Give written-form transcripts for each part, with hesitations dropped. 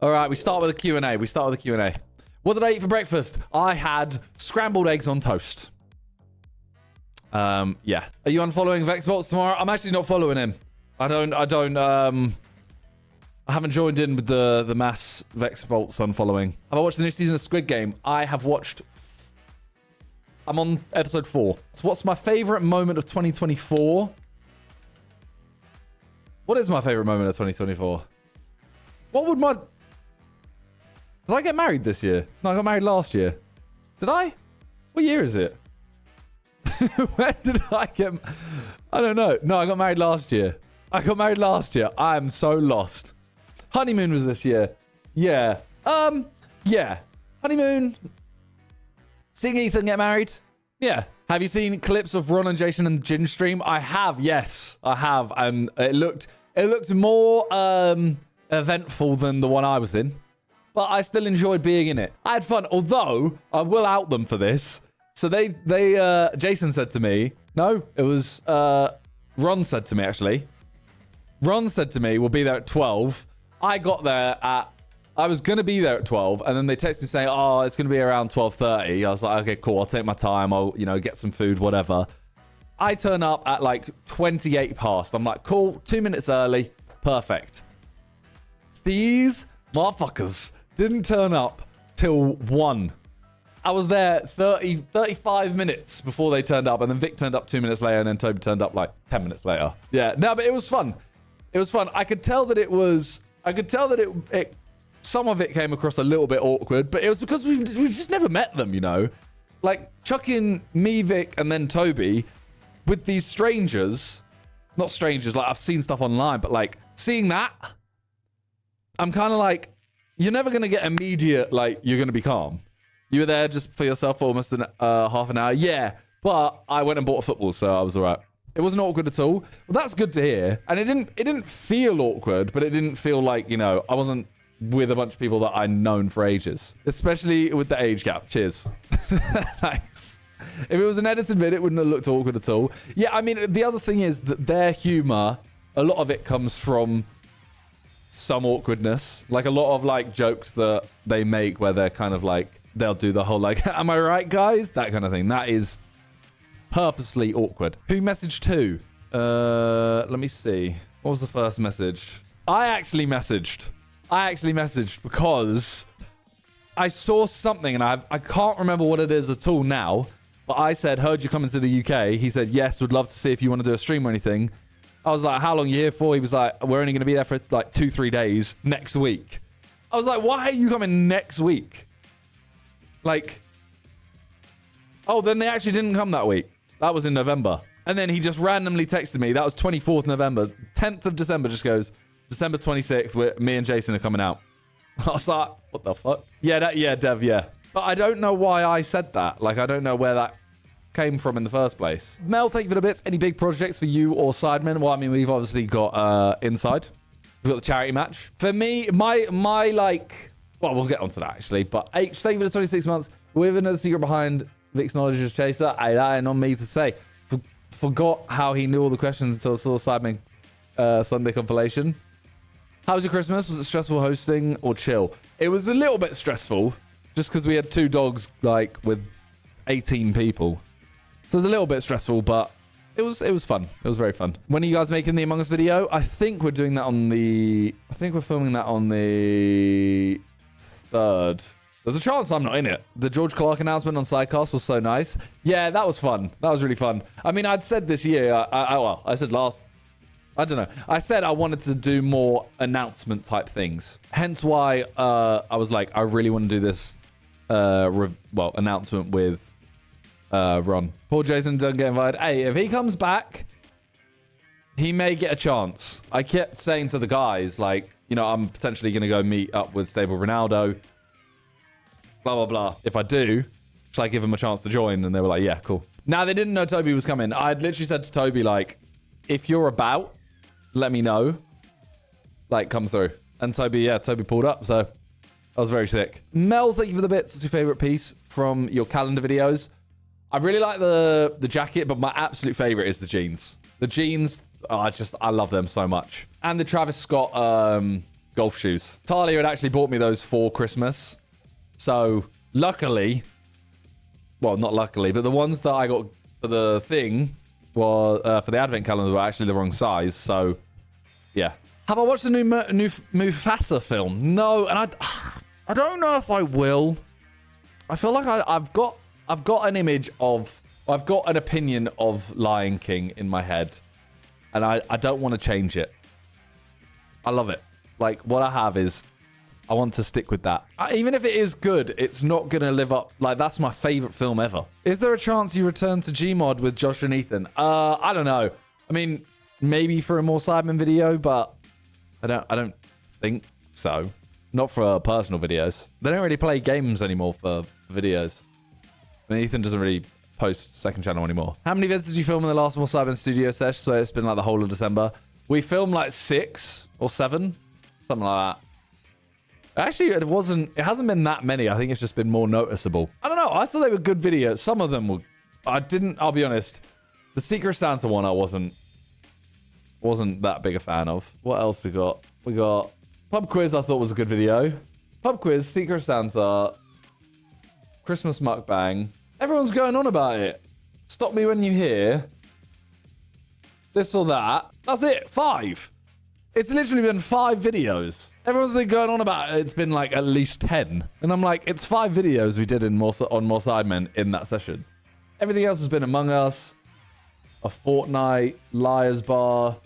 All right, we start with a Q&A. What did I eat for breakfast? I had scrambled eggs on toast. Yeah. Are you unfollowing Vexbolts tomorrow? I'm actually not following him. I haven't joined in with the mass Vexbolts unfollowing. Have I watched the new season of Squid Game? I have watched... I'm on episode 4. So what's my favorite moment of 2024? What is my favorite moment of 2024? What would my... Did I get married this year? No, I got married last year. Did I? What year is it? When did I get... I don't know. No, I got married last year. I am so lost. Honeymoon was this year. Yeah. Yeah. Honeymoon. Seeing Ethan get married. Yeah. Have you seen clips of Ron and Jason and Jin stream? I have, yes. I have. And it looked more eventful than the one I was in. But I still enjoyed being in it. I had fun, although I will out them for this. So Jason said to me, no, it was Ron said to me, actually. Ron said to me, we'll be there at 12. I was going to be there at 12, and then they texted me saying, oh, it's going to be around 12:30. I was like, okay, cool, I'll take my time. I'll, get some food, whatever. I turn up at like 28 past. I'm like, cool, 2 minutes early. Perfect. These motherfuckers didn't turn up till 1. I was there 35 minutes before they turned up, and then Vic turned up 2 minutes later, and then Toby turned up like 10 minutes later. Yeah, no, but it was fun. It was fun. I could tell that it some of it came across a little bit awkward, but it was because we've just never met them, Like, chucking me, Vic, and then Toby with these strangers. Not strangers, like, I've seen stuff online, but, like, seeing that, I'm kind of like, you're never going to get immediate, like, you're going to be calm. You were there just for yourself for almost half an hour. Yeah, but I went and bought a football, so I was all right. It wasn't awkward at all. Well, that's good to hear. And it didn't feel awkward, but it didn't feel like, I wasn't with a bunch of people that I've known for ages. Especially with the age gap. Cheers. Thanks. If it was an edited vid, it wouldn't have looked awkward at all. Yeah, I mean, the other thing is that their humor, a lot of it comes from some awkwardness. Like, a lot of, like, jokes that they make where they're kind of like, they'll do the whole, like, am I right, guys? That kind of thing. That is purposely awkward. Who messaged who? Let me see. What was the first message? I actually messaged because I saw something, and I can't remember what it is at all now, but I said, heard you coming to the UK. He said, yes, would love to see if you want to do a stream or anything. I was like, how long are you here for? He was like, we're only going to be there for like 2-3 days next week. I was like, why are you coming next week? Like, oh, then they actually didn't come that week. That was in November. And then he just randomly texted me. That was 24th November. 10th of December just goes, December 26th, me and Jason are coming out. I was like, what the fuck? Yeah, Dev, yeah. But I don't know why I said that. Like, I don't know where that came from in the first place. Mel, thank you for the bits. Any big projects for you or Sidemen? Well, I mean, we've obviously got Inside. We've got the charity match. For me, my like... Well, we'll get onto that, actually. But H, thank you for the 26 months. With another secret behind Vic's knowledge as Chaser. That ain't on me to say. Forgot how he knew all the questions until I saw Sidemen Sunday compilation. How was your Christmas? Was it stressful hosting or chill? It was a little bit stressful, just because we had 2 dogs, like, with 18 people. So it was a little bit stressful, but it was fun. It was very fun. When are you guys making the Among Us video? I think we're doing that on the... I think we're filming that on the 3rd. There's a chance I'm not in it. The George Clark announcement on Sidecast was so nice. Yeah, that was fun. That was really fun. I mean, I'd said this year... I said last... I don't know. I said I wanted to do more announcement type things. Hence why I was like, I really want to do this announcement with Ron. Poor Jason doesn't get invited. Hey, if he comes back, he may get a chance. I kept saying to the guys, like, I'm potentially going to go meet up with Stable Ronaldo. Blah, blah, blah. If I do, shall I give him a chance to join? And they were like, yeah, cool. Now, they didn't know Toby was coming. I'd literally said to Toby, like, if you're about... let me know. Like, come through. And Toby pulled up, so I was very sick. Mel, thank you for the bits. What's your favorite piece from your calendar videos? I really like the jacket, but my absolute favorite is the jeans. The jeans, I love them so much. And the Travis Scott golf shoes. Talia had actually bought me those for Christmas. So, luckily, well, not luckily, but the ones that I got for the thing were, for the advent calendar were actually the wrong size. So, yeah. Have I watched the new Mufasa film? No, and I don't know if I will. I feel like I've got an image of, I've got an opinion of Lion King in my head, and I don't want to change it. I love it. Like, what I have is, I want to stick with that. Even if it is good, it's not going to live up. Like, that's my favorite film ever. Is there a chance you return to Gmod with Josh and Ethan? I don't know. I mean, maybe for a more Sidemen video, but I don't think so. Not for personal videos. They don't really play games anymore for videos. I mean, Ethan doesn't really post second channel anymore. How many vids did you film in the last more Sidemen studio sesh? So it's been like the whole of December. We filmed like 6 or 7, something like that. Actually, it hasn't been that many. I think it's just been more noticeable. I don't know. I thought they were good videos. Some of them were, I'll be honest. The Secret Santa one I wasn't that big a fan of. What else we got? We got Pub Quiz, I thought was a good video. Pub Quiz, Secret Santa, Christmas Mukbang. Everyone's going on about it. Stop me when you hear this or that. That's it. 5. It's literally been 5 videos. Everyone's been going on about it. It's been like at least 10. And I'm like, it's 5 videos we did on More Sidemen in that session. Everything else has been Among Us, a Fortnite, Liar's Bar,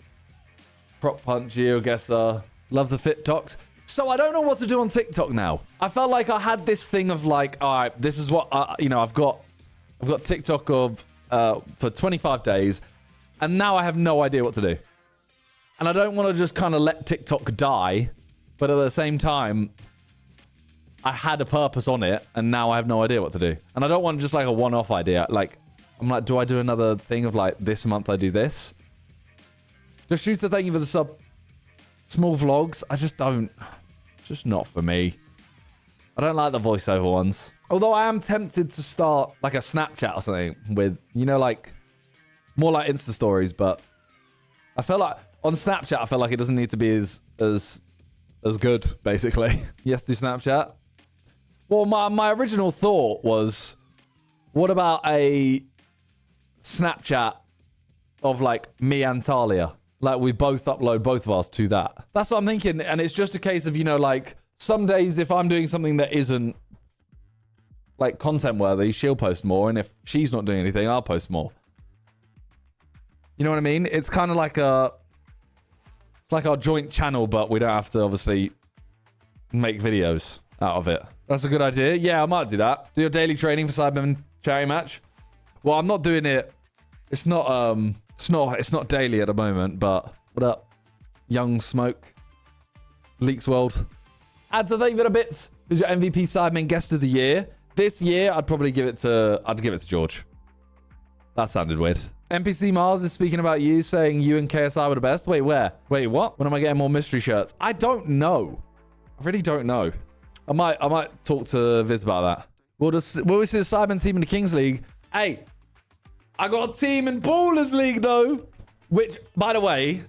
Prop Punch, GeoGuessr, Love the Fit Talks. So I don't know what to do on TikTok now. I felt like I had this thing of like, all right, this is what, I've got TikTok of for 25 days. And now I have no idea what to do. And I don't want to just kind of let TikTok die. But at the same time, I had a purpose on it, and now I have no idea what to do. And I don't want just like a one-off idea. Like, I'm like, do I do another thing of like, this month I do this? Just Shooter, thank you for the sub. Small vlogs, I just don't. Just not for me. I don't like the voiceover ones. Although I am tempted to start like a Snapchat or something with, like, more like Insta stories, but I feel like on Snapchat, I feel like it doesn't need to be as good, basically. Yes, do Snapchat. Well, my original thought was, what about a Snapchat of like me and Talia? Like we both upload both of us to that. That's what I'm thinking. And it's just a case of, like some days if I'm doing something that isn't like content worthy, she'll post more. And if she's not doing anything, I'll post more. You know what I mean? It's kind of like it's like our joint channel, but we don't have to obviously make videos out of it. That's a good idea. Yeah, I might do that. Do your daily training for Sidemen charity match. Well, I'm not doing it. It's not daily at the moment, but what up? Young Smoke. Leaks World. Ads, I think, a bit. Who's your MVP Sidemen guest of the year? This year, I'd give it to George. That sounded weird. NPC Mars is speaking about you, saying you and KSI were the best. Wait, where? Wait, what? When am I getting more mystery shirts? I don't know. I really don't know. I might talk to Viz about that. Will we see the Sidemen team in the Kings League? Hey, I got a team in Ballers League though, which, by the way,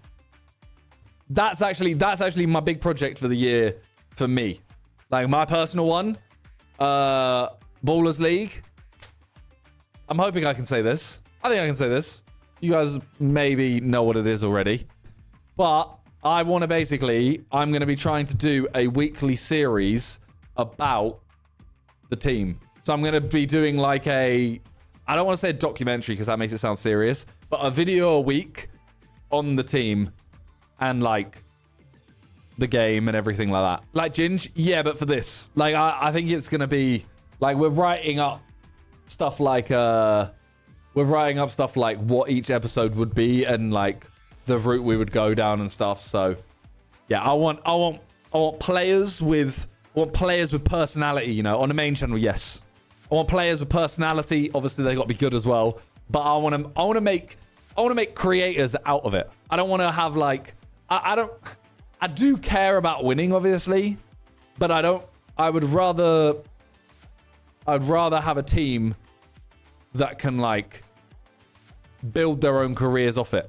that's actually my big project for the year for me. Like my personal one, Ballers League. I'm hoping I can say this. I think I can say this. You guys maybe know what it is already. But I want to I'm going to be trying to do a weekly series about the team. So I'm going to be doing like I don't want to say a documentary because that makes it sound serious, but a video a week on the team and like the game and everything like that. Like Ginge, yeah, but for this. Like I think it's going to be like we're writing up stuff like what each episode would be and like the route we would go down and stuff. So yeah, I want players with personality, on the main channel, yes. I want players with personality. Obviously they got to be good as well, but I want to make creators out of it. I don't want to have like I do care about winning obviously, but I'd rather have a team that can like build their own careers off it.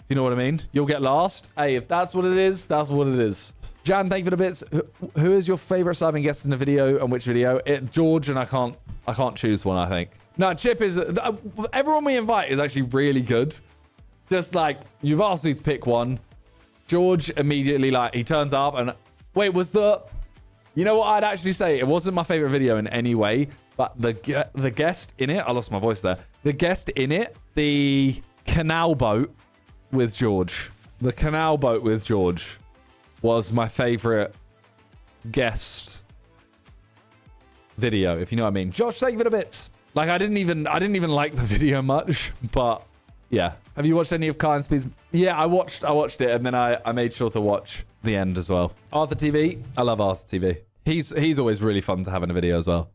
You know what I mean? You'll get last. Hey, if that's what it is, that's what it is. Jan, thank you for the bits. Who is your favorite Sidemen guest in the video and which video? George, and I can't choose one, I think. No, Chip is... everyone we invite is actually really good. Just like, you've asked me to pick one. George immediately, like, he turns up and... Wait, was the... You know what I'd actually say? It wasn't my favorite video in any way, but the guest in it... I lost my voice there. The guest in it, the canal boat with George. The canal boat with George was my favorite guest video, if you know what I mean. Josh, thank you for the bits. Like, I didn't even like the video much, but yeah. Have you watched any of Kai and Speed's? Yeah, I watched it, and then I made sure to watch the end as well. Arthur TV, I love Arthur TV. He's always really fun to have in a video as well.